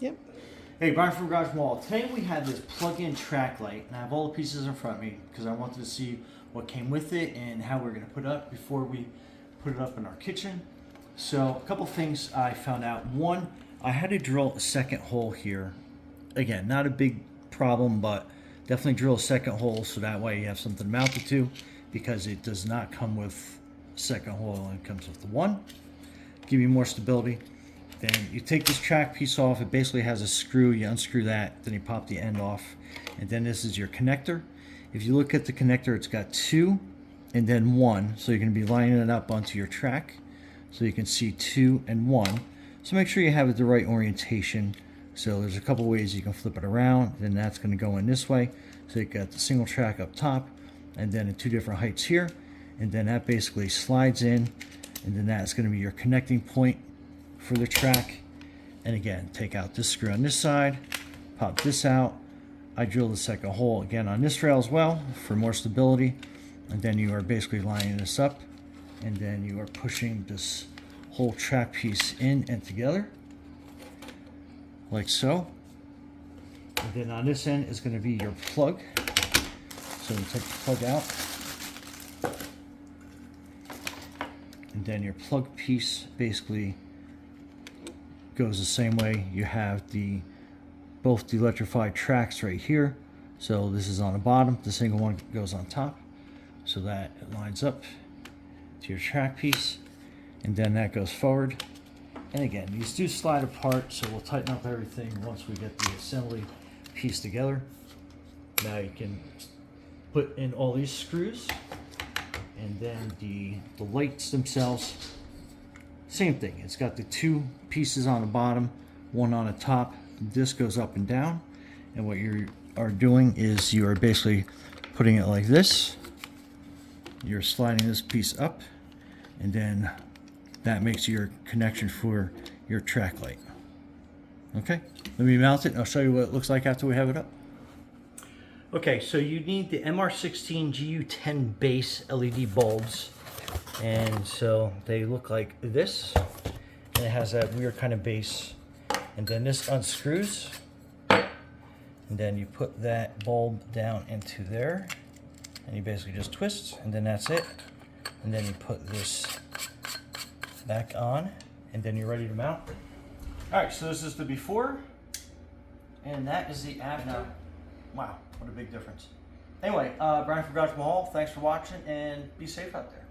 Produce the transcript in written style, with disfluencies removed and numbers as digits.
Yep. Hey, Brian from Garage Mall. Today we had this plug-in track light, and I have all the pieces in front of me because I wanted to see what came with it and how we're going to put it up before we put it up in our kitchen. So a couple things I found out. One, I had to drill a second hole here. Again, not a big problem, but definitely drill a second hole so that way you have something to mount it to, because it does not come with a second hole, it comes with the one. Give you more stability. Then you take this track piece off. It basically has a screw. You unscrew that, then you pop the end off, and then this is your connector. If you look at the connector, it's got two and then one, so you're going to be lining it up onto your track so you can see 2 and 1. So make sure you have it the right orientation. So there's a couple ways you can flip it around. Then that's going to go in this way. So you got the single track up top, and then in 2 different heights here, and then that basically slides in, and then that's going to be your connecting point for the track. And again, take out this screw on this side, pop this out. I drilled the second hole again on this rail as well for more stability, and then you are basically lining this up, and then you are pushing this whole track piece in and together like so. And then on this end is going to be your plug. So you take the plug out, and then your plug piece basically goes the same way. You have both the electrified tracks right here. So this is on the bottom, the single one goes on top, so that it lines up to your track piece, and then that goes forward. And again, these do slide apart, so we'll tighten up everything once we get the assembly piece together. Now you can put in all these screws, and then the lights themselves, same thing. It's got the 2 pieces on the bottom, 1 on the top. This goes up and down, and what you are doing is you are basically putting it like this. You're sliding this piece up, and then that makes your connection for your track light. Okay, let me mount it and I'll show you what it looks like after we have it up. Okay, so you need the MR16 GU10 base LED bulbs, and so they look like this, and it has that weird kind of base, and then this unscrews, and then you put that bulb down into there, and you basically just twist, and then that's it, and then you put this back on, and then you're ready to mount. All right, so this is the before, and that is the after. Wow, what a big difference. Anyway, Brian from Garage Mall, thanks for watching, and be safe out there.